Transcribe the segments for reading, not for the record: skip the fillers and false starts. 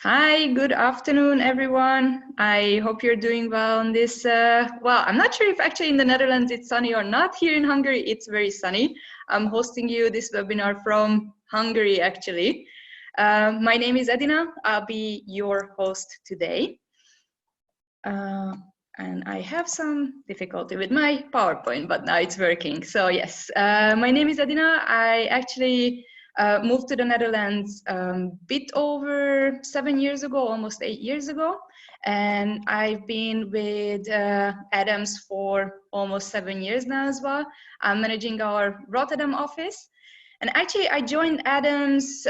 Hi, good afternoon, everyone. I hope you're doing well on this. Well, I'm not sure if actually in the Netherlands it's sunny or not. Here in Hungary, it's very sunny. I'm hosting you this webinar from Hungary, actually. My name is Edina. I'll be your host today. And I have some difficulty with my PowerPoint, but now it's working. So yes, my name is Edina. I actually moved to the Netherlands bit over 7 years ago, almost 8 years ago. And I've been with Adams for almost 7 years now as well. I'm managing our Rotterdam office. And actually, I joined Adams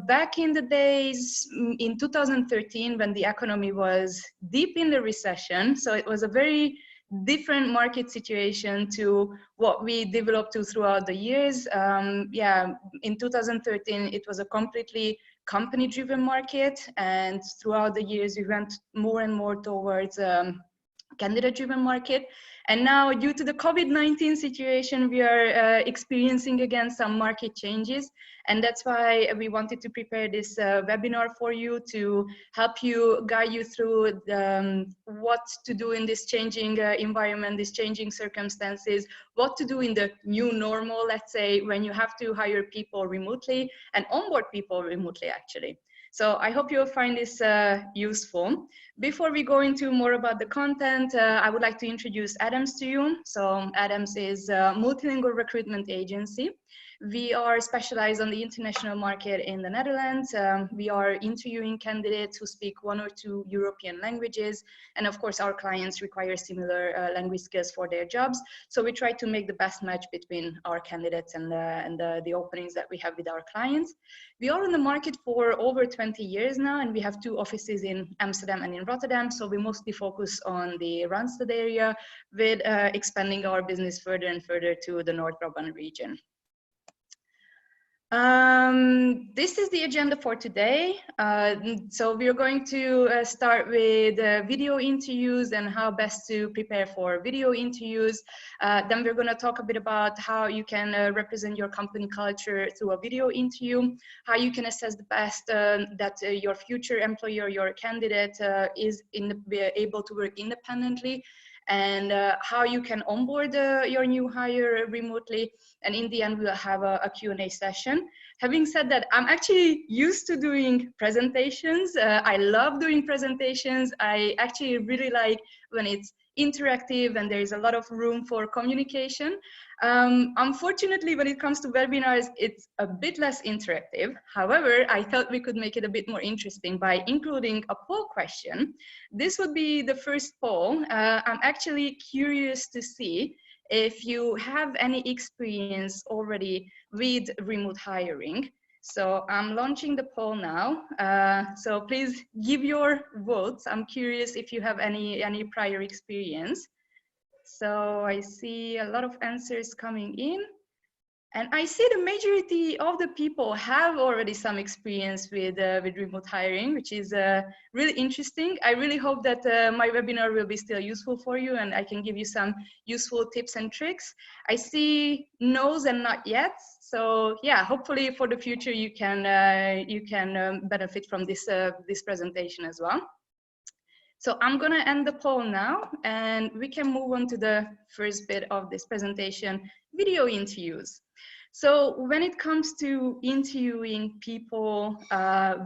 back in the days in 2013 when the economy was deep in the recession. So it was a very different market situation to what we developed to throughout the years. Yeah, in 2013, it was a completely company-driven market. And throughout the years, we went more and more towards candidate-driven market. And now, due to the COVID-19 situation, we are experiencing again some market changes. And that's why we wanted to prepare this webinar for you to help you, guide you through what to do in this changing environment, these changing circumstances, what to do in the new normal, let's say, when you have to hire people remotely and onboard people remotely, actually. So I hope you'll find this useful. Before we go into more about the content, I would like to introduce Adams to you. So Adams is a multilingual recruitment agency. We are specialized on the international market in the Netherlands. We are interviewing candidates who speak 1 or 2 European languages. And of course, our clients require similar language skills for their jobs. So we try to make the best match between our candidates and the openings that we have with our clients. We are on the market for over 20 years now, and we have 2 offices in Amsterdam and in Rotterdam. So we mostly focus on the Randstad area with expanding our business further and further to the North Brabant region. This is the agenda for today. So we're going to start with video interviews and how best to prepare for video interviews. Then we're going to talk a bit about how you can represent your company culture through a video interview, how you can assess the best that your future employer, your candidate is able to work independently, and how you can onboard your new hire remotely. And in the end, we'll have a Q&A session. Having said that, I'm actually used to doing presentations. I love doing presentations. I actually really like when it's interactive and there's a lot of room for communication. Unfortunately, when it comes to webinars, it's a bit less interactive. However, I thought we could make it a bit more interesting by including a poll question. This would be the first poll. I'm actually curious to see if you have any experience already with remote hiring. So I'm launching the poll now. So please give your votes. I'm curious if you have any prior experience. So I see a lot of answers coming in. And I see the majority of the people have already some experience with remote hiring, which is really interesting. I really hope that my webinar will be still useful for you and I can give you some useful tips and tricks. I see no's and not yet. So yeah, hopefully for the future you can benefit from this presentation as well. So I'm going to end the poll now and we can move on to the first bit of this presentation, video interviews. So when it comes to interviewing people,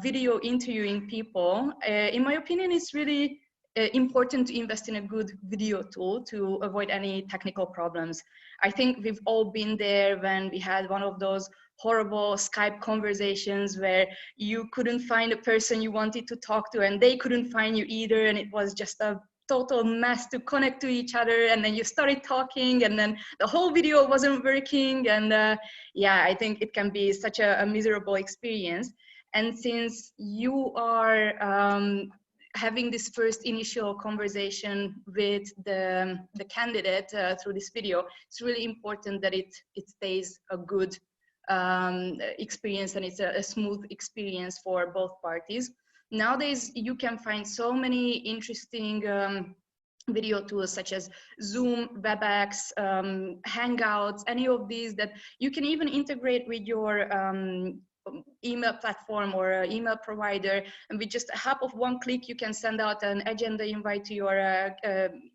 video interviewing people, in my opinion, it's really important to invest in a good video tool to avoid any technical problems. I think we've all been there when we had one of those horrible Skype conversations where you couldn't find a person you wanted to talk to and they couldn't find you either, and it was just a total mess to connect to each other, and then you started talking and then the whole video wasn't working, and yeah, I think it can be such a miserable experience. And since you are having this first initial conversation with the candidate through this video, it's really important that it stays a good experience and it's a smooth experience for both parties. Nowadays, you can find so many interesting video tools such as Zoom, WebEx, Hangouts, any of these that you can even integrate with your email platform or email provider, and with just a hop of one click, you can send out an agenda invite to your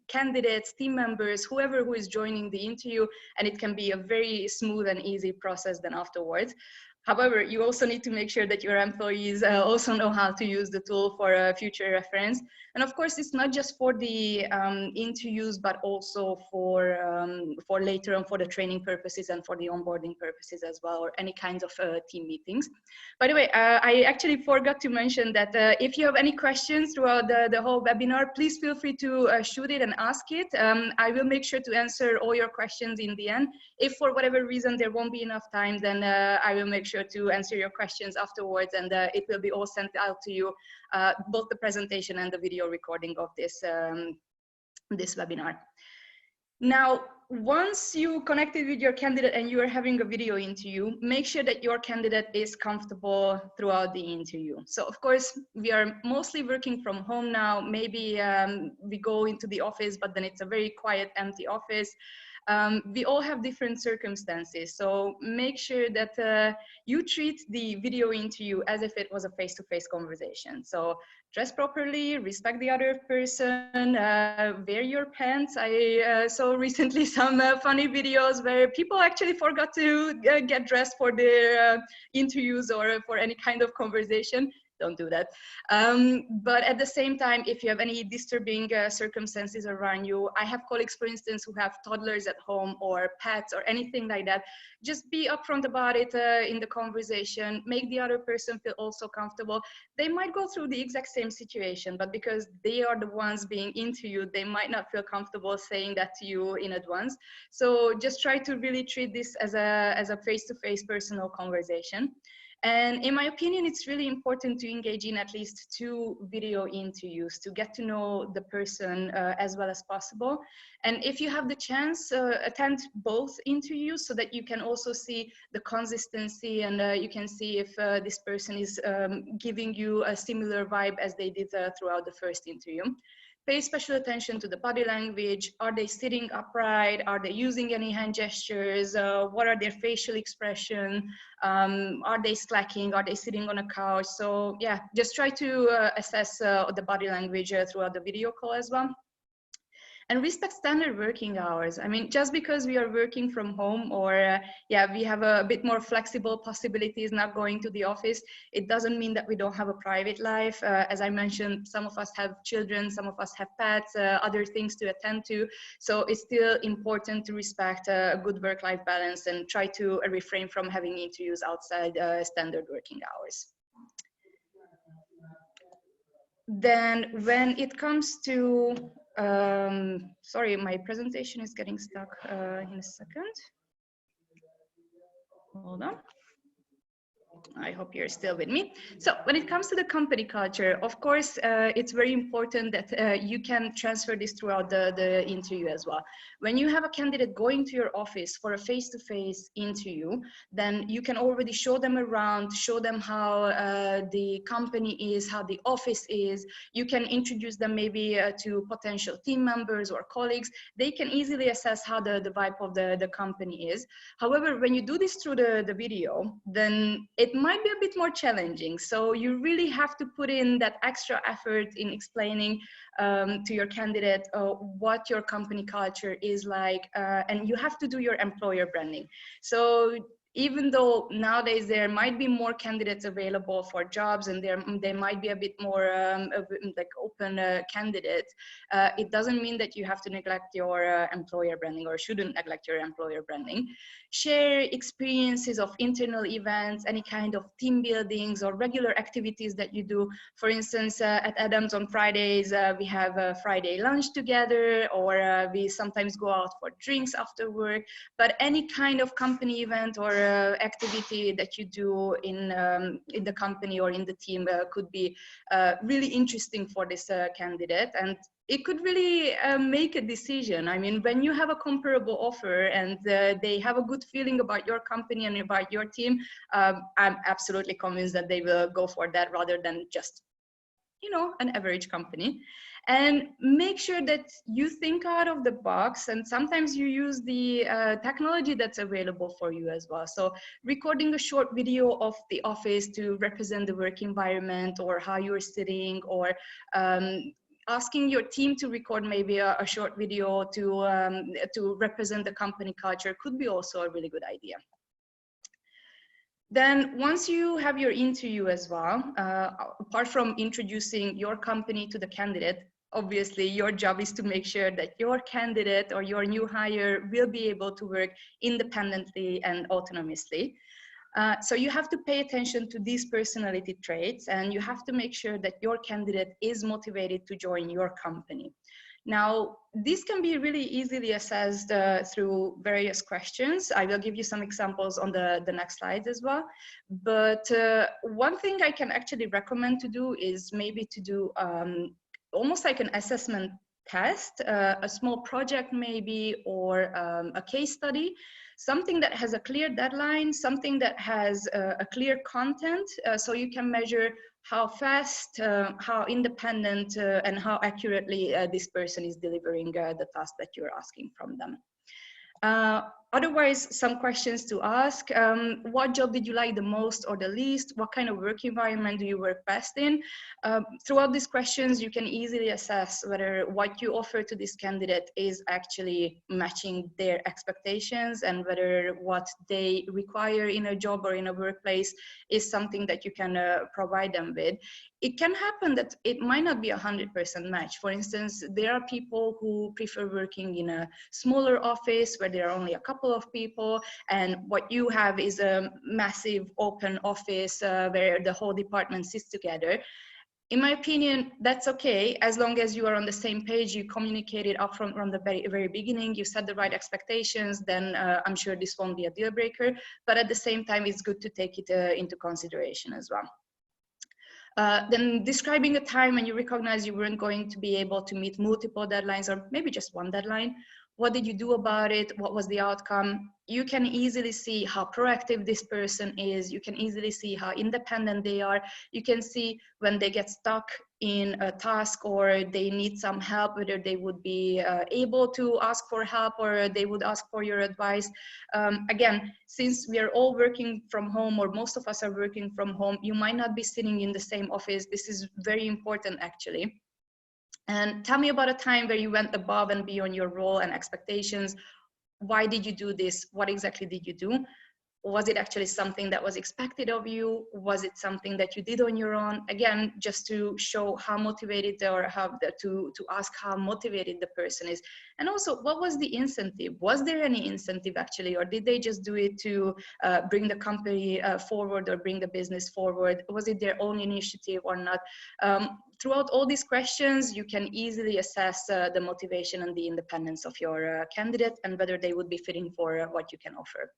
candidates, team members, whoever who is joining the interview, and it can be a very smooth and easy process then afterwards. However, you also need to make sure that your employees also know how to use the tool for future reference. And of course, it's not just for the interviews, but also for later on for the training purposes and for the onboarding purposes as well, or any kinds of team meetings. By the way, I actually forgot to mention that if you have any questions throughout the whole webinar, please feel free to shoot it and ask it. I will make sure to answer all your questions in the end. If for whatever reason there won't be enough time, then I will make sure to answer your questions afterwards, and it will be all sent out to you, both the presentation and the video recording of this this webinar. Now, once you connected with your candidate and you are having a video interview, make sure that your candidate is comfortable throughout the interview. So of course, we are mostly working from home now. Maybe we go into the office, but then it's a very quiet, empty office. We all have different circumstances, so make sure that you treat the video interview as if it was a face-to-face conversation. So dress properly, respect the other person, wear your pants. I saw recently some funny videos where people actually forgot to get dressed for their interviews or for any kind of conversation. Don't do that. But at the same time, if you have any disturbing circumstances around you, I have colleagues, for instance, who have toddlers at home or pets or anything like that. Just be upfront about it in the conversation. Make the other person feel also comfortable. They might go through the exact same situation, but because they are the ones being interviewed, they might not feel comfortable saying that to you in advance. So just try to really treat this as a face-to-face personal conversation. And in my opinion, it's really important to engage in at least 2 video interviews to get to know the person as well as possible. And if you have the chance, attend both interviews so that you can also see the consistency, and you can see if this person is giving you a similar vibe as they did throughout the first interview. Pay special attention to the body language. Are they sitting upright? Are they using any hand gestures? What are their facial expression? Are they slacking? Are they sitting on a couch? So yeah, just try to assess the body language throughout the video call as well. And respect standard working hours. I mean, just because we are working from home, or yeah, we have a bit more flexible possibilities not going to the office, it doesn't mean that we don't have a private life. As I mentioned, some of us have children, some of us have pets, other things to attend to. So it's still important to respect a good work-life balance and try to refrain from having interviews outside standard working hours. Then when it comes to sorry, my presentation is getting stuck in a second. Hold on. I hope you're still with me. So when it comes to the company culture, of course, it's very important that you can transfer this throughout the interview as well. When you have a candidate going to your office for a face-to-face interview, then you can already show them around, show them how the company is, how the office is. You can introduce them maybe to potential team members or colleagues. They can easily assess how the vibe of the company is. However, when you do this through the video, then it might be a bit more challenging. So you really have to put in that extra effort in explaining to your candidate what your company culture is like, and you have to do your employer branding. So even though nowadays there might be more candidates available for jobs, and there might be a bit more like open candidates, it doesn't mean that you have to neglect your employer branding, or shouldn't neglect your employer branding. Share experiences of internal events, any kind of team buildings or regular activities that you do. For instance, at Adams on Fridays, we have a Friday lunch together, or we sometimes go out for drinks after work. But any kind of company event or activity that you do in the company or in the team could be really interesting for this candidate, and it could really make a decision. I mean, when you have a comparable offer and they have a good feeling about your company and about your team, I'm absolutely convinced that they will go for that rather than just, you know, an average company. And make sure that you think out of the box, and sometimes you use the technology that's available for you as well. So recording a short video of the office to represent the work environment or how you're sitting, or asking your team to record maybe a short video to represent the company culture could be also a really good idea. Then once you have your interview as well, apart from introducing your company to the candidate, obviously your job is to make sure that your candidate or your new hire will be able to work independently and autonomously. So you have to pay attention to these personality traits, and you have to make sure that your candidate is motivated to join your company. Now, this can be really easily assessed through various questions. I will give you some examples on the next slides as well. But one thing I can actually recommend to do is maybe to do almost like an assessment test, a small project maybe, or a case study, something that has a clear deadline, something that has a clear content, so you can measure how fast, how independent, and how accurately this person is delivering the task that you're asking from them. Otherwise, some questions to ask. What job did you like the most or the least? What kind of work environment do you work best in? Throughout these questions, you can easily assess whether what you offer to this candidate is actually matching their expectations, and whether what they require in a job or in a workplace is something that you can provide them with. It can happen that it might not be 100% match. For instance, there are people who prefer working in a smaller office where there are only a couple of people, and what you have is a massive open office where the whole department sits together. In my opinion, that's okay, as long as you are on the same page, you communicate it up from the very beginning, you set the right expectations, then I'm sure this won't be a deal breaker. But at the same time, it's good to take it into consideration as well. Then describing a time when you recognize you weren't going to be able to meet multiple deadlines, or maybe just one deadline. What did you do about it? What was the outcome? You can easily see how proactive this person is. You can easily see how independent they are. You can see when they get stuck in a task or they need some help, whether they would be able to ask for help or they would ask for your advice. Again, since we are all working from home, or most of us are working from home, you might not be sitting in the same office. This is very important, actually. And tell me about a time where you went above and beyond your role and expectations. Why did you do this? What exactly did you do? Was it actually something that was expected of you? Was it something that you did on your own? Again, just to show how motivated, or to ask how motivated the person is. And also, what was the incentive? Was there any incentive actually, or did they just do it to bring the company forward or bring the business forward? Was it their own initiative or not? Throughout all these questions, you can easily assess the motivation and the independence of your candidate, and whether they would be fitting for what you can offer.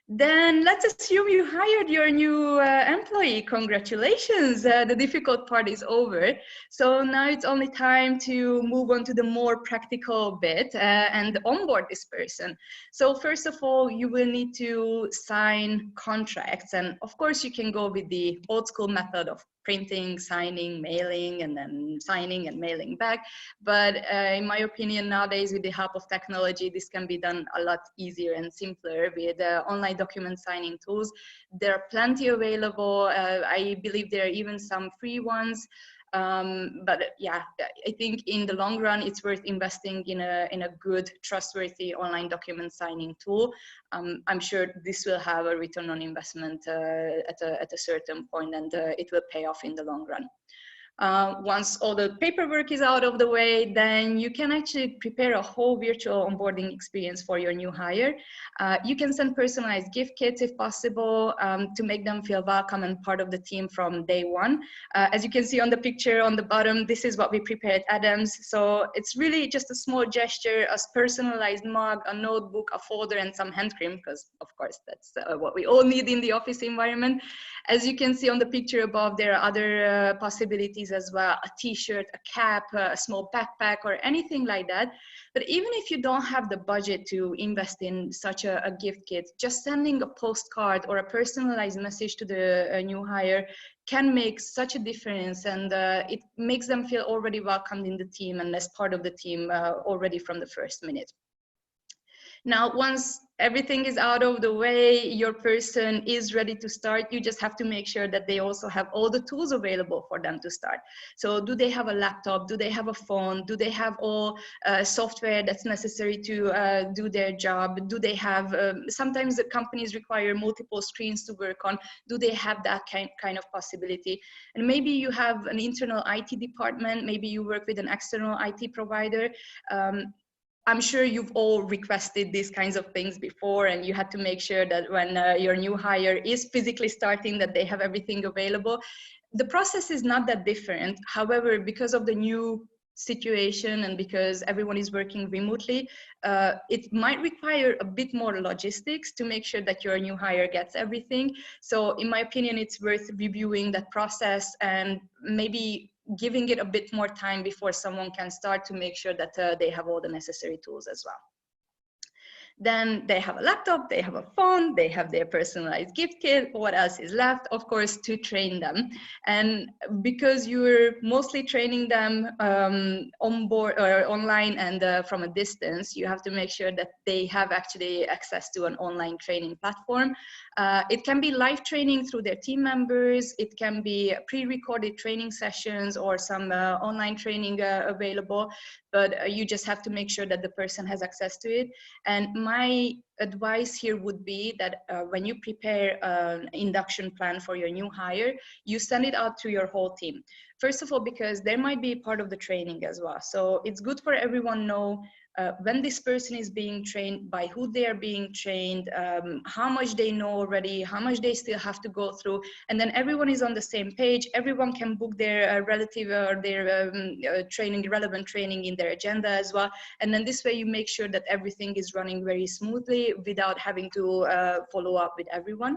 Then let's assume you hired your new employee. Congratulations, the difficult part is over. So now it's only time to move on to the more practical bit and onboard this person. So first of all, you will need to sign contracts. And of course, you can go with the old school method of printing, signing, mailing, and then signing and mailing back. But in my opinion, nowadays, with the help of technology, this can be done a lot easier and simpler with online document signing tools. There are plenty available. I believe there are even some free ones. But yeah, I think in the long run, it's worth investing in a good, trustworthy online document signing tool. I'm sure this will have a return on investment at a certain point, and it will pay off in the long run. Once all the paperwork is out of the way, then you can actually prepare a whole virtual onboarding experience for your new hire. You can send personalized gift kits if possible to make them feel welcome and part of the team from day one. As you can see on the picture on the bottom, this is what we prepared at Adams. So it's really just a small gesture, a personalized mug, a notebook, a folder, and some hand cream, because of course that's what we all need in the office environment. As you can see on the picture above, there are other possibilities as well, a t-shirt, a cap, a small backpack, or anything like that. But even if you don't have the budget to invest in such a gift kit, just sending a postcard or a personalized message to the new hire can make such a difference, and it makes them feel already welcomed in the team and as part of the team already from the first minute. Now, once everything is out of the way, your person is ready to start, you just have to make sure that they also have all the tools available for them to start. So do they have a laptop? Do they have a phone? Do they have all software that's necessary to do their job? Do they have, sometimes the companies require multiple screens to work on. Do they have that kind of possibility? And maybe you have an internal IT department, maybe you work with an external IT provider. I'm sure you've all requested these kinds of things before, and you had to make sure that when your new hire is physically starting, that they have everything available. The process is not that different. However, because of the new situation and because everyone is working remotely, it might require a bit more logistics to make sure that your new hire gets everything. So in my opinion, it's worth reviewing that process and maybe giving it a bit more time before someone can start, to make sure that they have all the necessary tools as well. Then they have a laptop, they have a phone, they have their personalized gift kit. What else is left? Of course, to train them. And because you're mostly training them on board or online and from a distance, you have to make sure that they have actually access to an online training platform. It can be live training through their team members. It can be pre-recorded training sessions or some online training available, but you just have to make sure that the person has access to it. And my advice here would be that when you prepare an induction plan for your new hire, you send it out to your whole team. First of all, because there might be part of the training as well. So it's good for everyone to know when this person is being trained, by who they are being trained, how much they know already, how much they still have to go through, and then everyone is on the same page. Everyone can book their relative or their training, relevant training in their agenda as well. And then this way you make sure that everything is running very smoothly without having to follow up with everyone.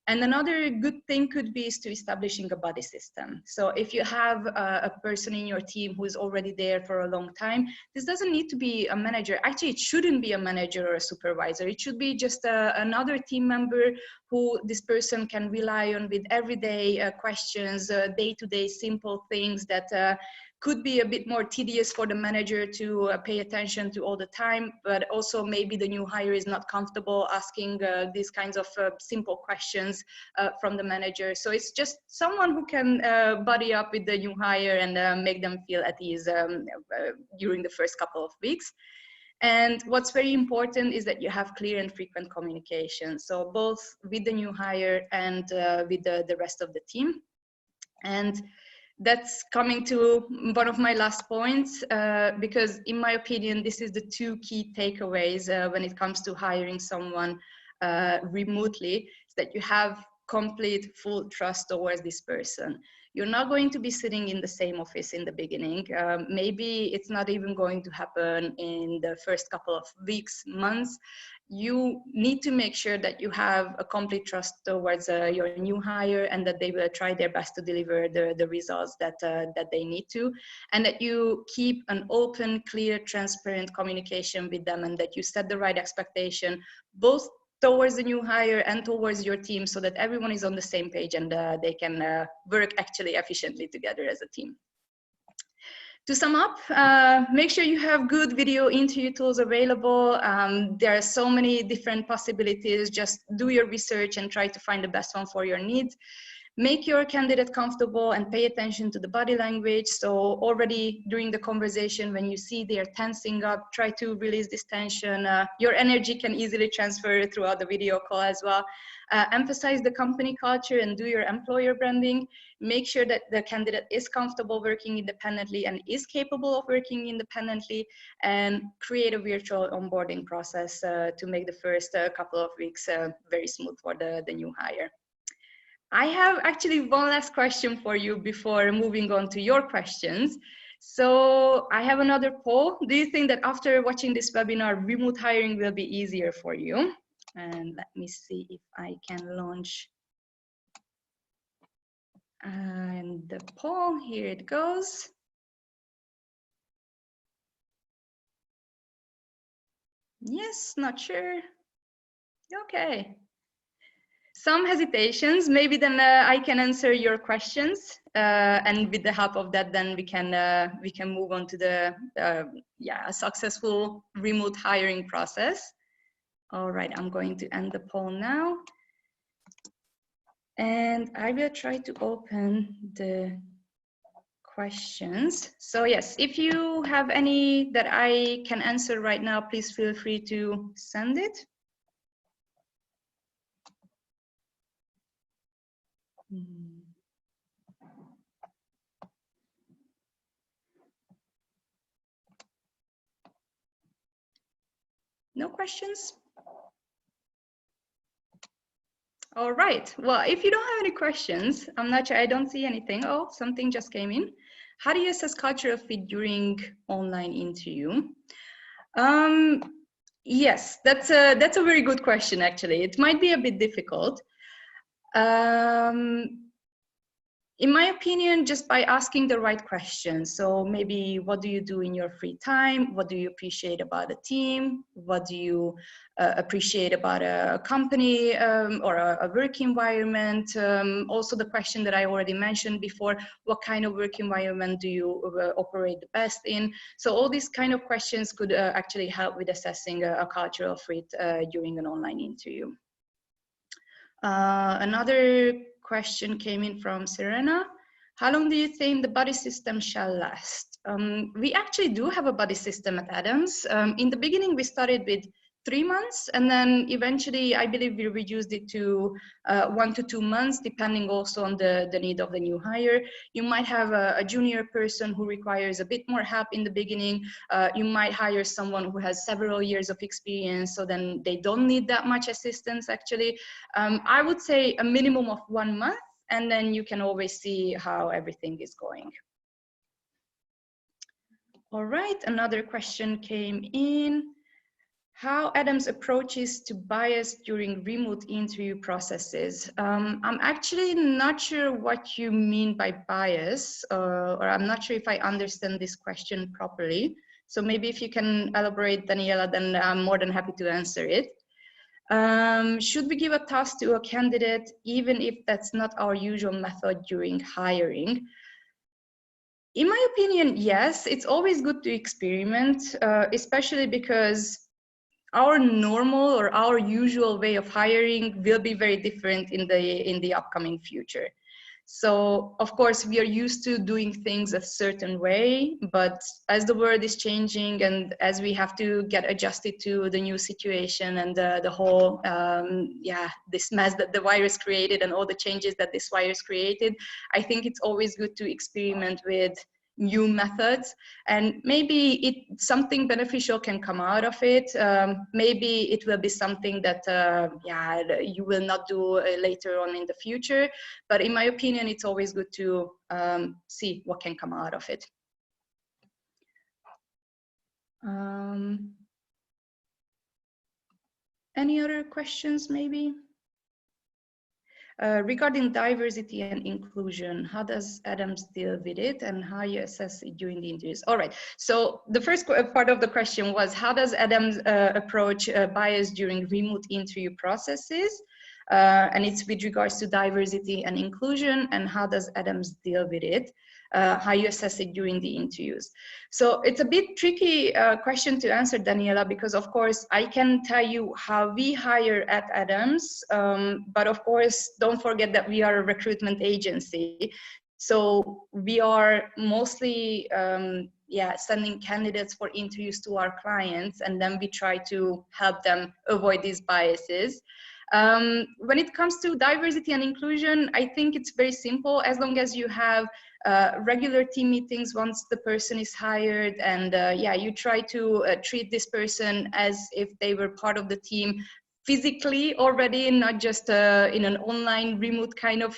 And another good thing could be is to establishing a buddy system. So if you have a person in your team who is already there for a long time, this doesn't need to be a manager. Actually, it shouldn't be a manager or a supervisor. It should be just another team member who this person can rely on with everyday questions, day-to-day simple things that could be a bit more tedious for the manager to pay attention to all the time, but also maybe the new hire is not comfortable asking these kinds of simple questions from the manager. So it's just someone who can buddy up with the new hire and make them feel at ease during the first couple of weeks. And what's very important is that you have clear and frequent communication. So both with the new hire and with the rest of the team. And that's coming to one of my last points, because in my opinion, this is the two key takeaways when it comes to hiring someone remotely, is that you have complete full trust towards this person. You're not going to be sitting in the same office in the beginning. Maybe it's not even going to happen in the first couple of weeks, months. You need to make sure that you have a complete trust towards your new hire, and that they will try their best to deliver the results that they need to, and that you keep an open, clear, transparent communication with them, and that you set the right expectation both towards the new hire and towards your team, so that everyone is on the same page and they can work actually efficiently together as a team. To sum up, make sure you have good video interview tools available. There are so many different possibilities. Just do your research and try to find the best one for your needs. Make your candidate comfortable and pay attention to the body language. So already during the conversation, when you see they're tensing up, try to release this tension. Your energy can easily transfer throughout the video call as well. Emphasize the company culture and do your employer branding. Make sure that the candidate is comfortable working independently and is capable of working independently, and create a virtual onboarding process to make the first couple of weeks very smooth for the new hire. I have actually one last question for you before moving on to your questions. So I have another poll. Do you think that after watching this webinar, remote hiring will be easier for you? And let me see if I can launch. And the poll, here it goes. Yes, not sure. Okay. Some hesitations, maybe then I can answer your questions, and with the help of that, then we can move on to the yeah, successful remote hiring process. All right, I'm going to end the poll now, and I will try to open the questions. So yes, if you have any that I can answer right now, please feel free to send it. No questions? All right. Well, if you don't have any questions, I'm not sure. I don't see anything. Oh, something just came in. How do you assess cultural fit during online interview? Yes, that's a very good question. Actually, it might be a bit difficult. In my opinion, just by asking the right questions. So maybe, what do you do in your free time? What do you appreciate about a team? What do you appreciate about a company or a work environment? Also the question that I already mentioned before, what kind of work environment do you operate the best in? So all these kind of questions could actually help with assessing a cultural fit during an online interview. Another question came in from Serena. How long do you think the buddy system shall last? We actually do have a buddy system at Adams. In the beginning, we started with 3 months, and then eventually I believe we reduced it to 1 to 2 months, depending also on the need of the new hire. You might have a junior person who requires a bit more help in the beginning. You might hire someone who has several years of experience, so then they don't need that much assistance actually. I would say a minimum of 1 month, and then you can always see how everything is going. All right, another question came in. How Adams approaches to bias during remote interview processes. I'm actually not sure what you mean by bias, or I'm not sure if I understand this question properly. So maybe if you can elaborate, Daniela, then I'm more than happy to answer it. Should we give a task to a candidate even if that's not our usual method during hiring? In my opinion, yes, it's always good to experiment, especially because our normal or our usual way of hiring will be very different in the upcoming future. So of course we are used to doing things a certain way, but as the world is changing and as we have to get adjusted to the new situation and the whole yeah, this mess that the virus created and all the changes that this virus created, I think it's always good to experiment with new methods, and maybe something beneficial can come out of it. Maybe it will be something that yeah, you will not do later on in the future, but in my opinion it's always good to see what can come out of it. Any other questions maybe? Regarding diversity and inclusion, how does Adams deal with it and how you assess it during the interviews? All right, so the first part of the question was, how does Adams approach bias during remote interview processes? And it's with regards to diversity and inclusion, and how does Adams deal with it? How you assess it during the interviews. So it's a bit tricky question to answer, Daniela, because of course I can tell you how we hire at Adams, but of course don't forget that we are a recruitment agency. So we are mostly yeah, sending candidates for interviews to our clients, and then we try to help them avoid these biases. When it comes to diversity and inclusion, I think it's very simple. As long as you have regular team meetings once the person is hired, and yeah, you try to treat this person as if they were part of the team physically already, not just in an online remote kind of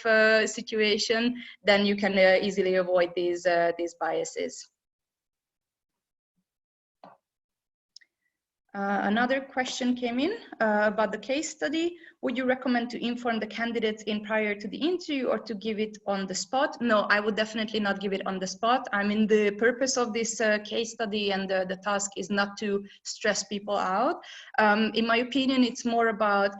situation, then you can easily avoid these biases. Another question came in about the case study. Would you recommend to inform the candidates in prior to the interview or to give it on the spot? No, I would definitely not give it on the spot. I mean, the purpose of this case study and the task is not to stress people out. In my opinion, it's more about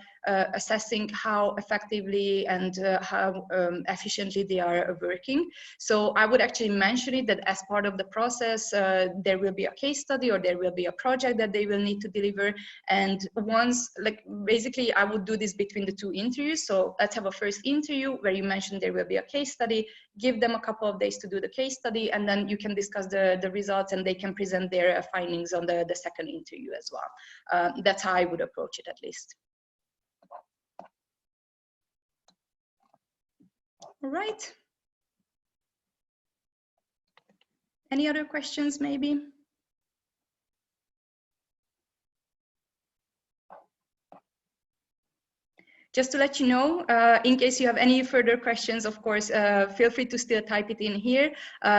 assessing how effectively and how efficiently they are working. So I would actually mention it that as part of the process, there will be a case study or there will be a project that they will need to deliver. And once, like, basically I would do this between the two interviews. So let's have a first interview where you mentioned there will be a case study, give them a couple of days to do the case study, and then you can discuss the results and they can present their findings on the second interview as well. That's how I would approach it, at least. All right. Any other questions, maybe? Just to let you know, in case you have any further questions, of course, feel free to still type it in here.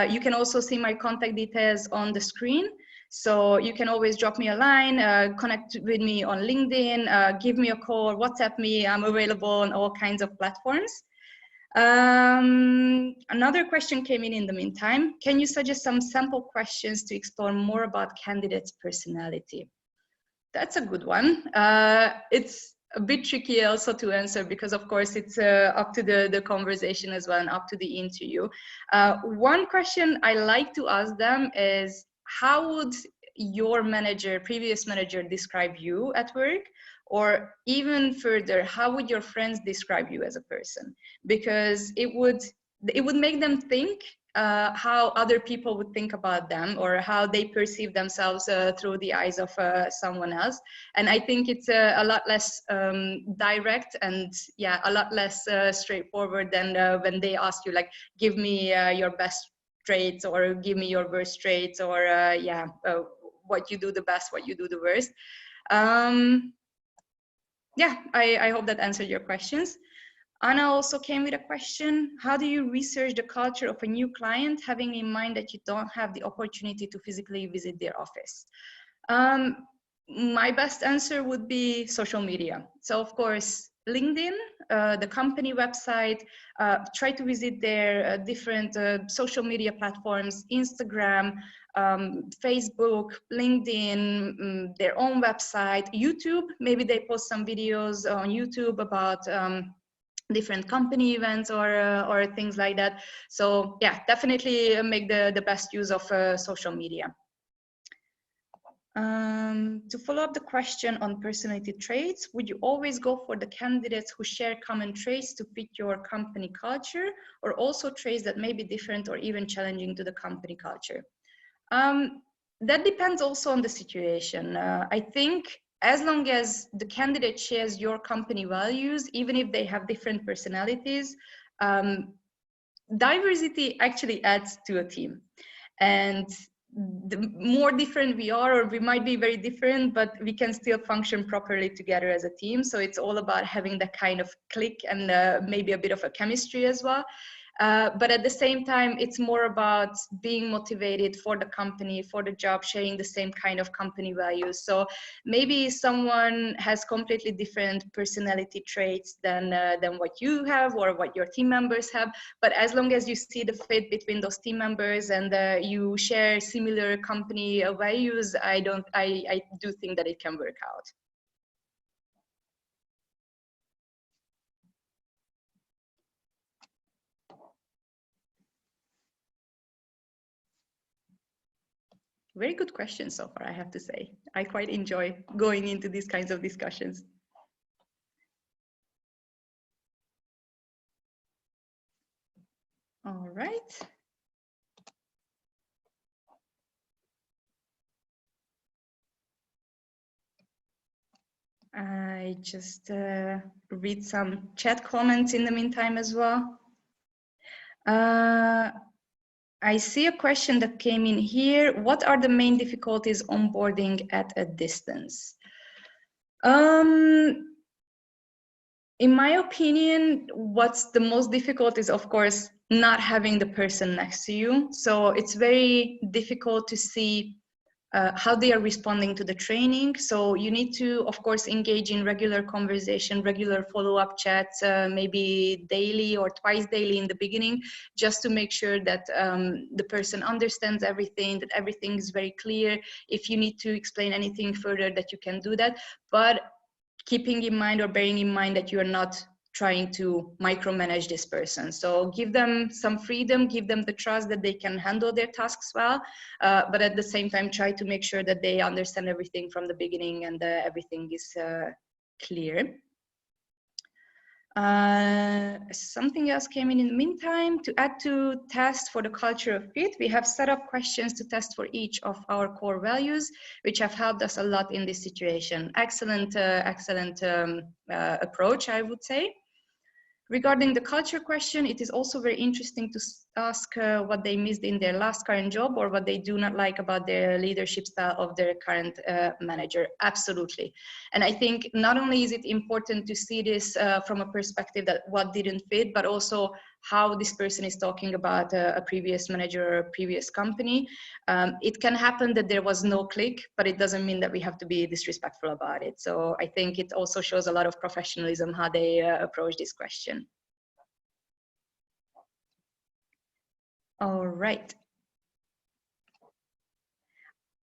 You can also see my contact details on the screen. So you can always drop me a line, connect with me on LinkedIn, give me a call, WhatsApp me. I'm available on all kinds of platforms. Another question came in the meantime. Can you suggest some sample questions to explore more about candidates' personality? That's a good one. It's a bit tricky also to answer because, of course, it's up to the conversation as well and up to the interview. One question I like to ask them is, how would your manager, previous manager, describe you at work? Or even further, how would your friends describe you as a person? Because it would make them think how other people would think about them or how they perceive themselves through the eyes of someone else. And I think it's a lot less direct and a lot less straightforward than when they ask you, like, give me your best traits or give me your worst traits or what you do the best, what you do the worst. I hope that answered your questions. Anna also came with a question. How do you research the culture of a new client, having in mind that you don't have the opportunity to physically visit their office? My best answer would be social media. So of course, LinkedIn, the company website, try to visit their different social media platforms, Instagram, Facebook, LinkedIn, their own website, YouTube. Maybe they post some videos on YouTube about different company events or things like that. So yeah, definitely make the best use of social media. To follow up the question on personality traits, would you always go for the candidates who share common traits to fit your company culture, or also traits that may be different or even challenging to the company culture? That depends also on the situation. I think as long as the candidate shares your company values, even if they have different personalities, diversity actually adds to a team. And the more different we are, or we might be very different, but we can still function properly together as a team. So it's all about having that kind of click and maybe a bit of a chemistry as well. But at the same time, it's more about being motivated for the company, for the job, sharing the same kind of company values. So maybe someone has completely different personality traits than what you have or what your team members have. But as long as you see the fit between those team members and you share similar company values, I do think that it can work out. Very good question so far, I have to say. I quite enjoy going into these kinds of discussions. All right. I just read some chat comments in the meantime as well. I see a question that came in here. What are the main difficulties onboarding at a distance? In my opinion, what's the most difficult is, of course, not having the person next to you. So it's very difficult to see how they are responding to the training. So you need to, of course, engage in regular conversation, regular follow-up chats, maybe daily or twice daily in the beginning, just to make sure that the person understands everything, that everything is very clear. If you need to explain anything further, that you can do that. But keeping in mind or bearing in mind that you are not trying to micromanage this person. So give them some freedom, give them the trust that they can handle their tasks well, but at the same time, try to make sure that they understand everything from the beginning and everything is clear. Something else came in the meantime. To add to test for the culture of fit, we have set up questions to test for each of our core values, which have helped us a lot in this situation. Excellent, excellent approach, I would say. Regarding the culture question, it is also very interesting to ask what they missed in their last current job or what they do not like about their leadership style of their current manager. Absolutely. And I think not only is it important to see this from a perspective that what didn't fit, but also how this person is talking about a previous manager or a previous company. It can happen that there was no click, but it doesn't mean that we have to be disrespectful about it. So I think it also shows a lot of professionalism how they approach this question. All right.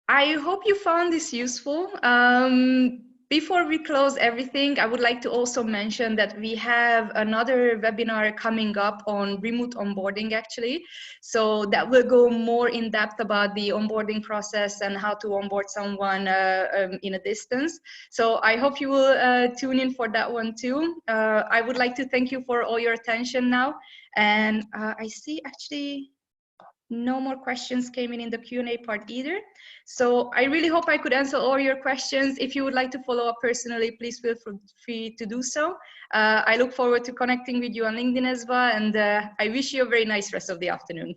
I hope you found this useful. Before we close everything, I would like to also mention that we have another webinar coming up on remote onboarding, actually. So that will go more in depth about the onboarding process and how to onboard someone in a distance. So I hope you will tune in for that one too. I would like to thank you for all your attention now. And I see actually no more questions came in the Q&A part either. So I really hope I could answer all your questions. If you would like to follow up personally, please feel free to do so. I look forward to connecting with you on LinkedIn as well, and I wish you a very nice rest of the afternoon.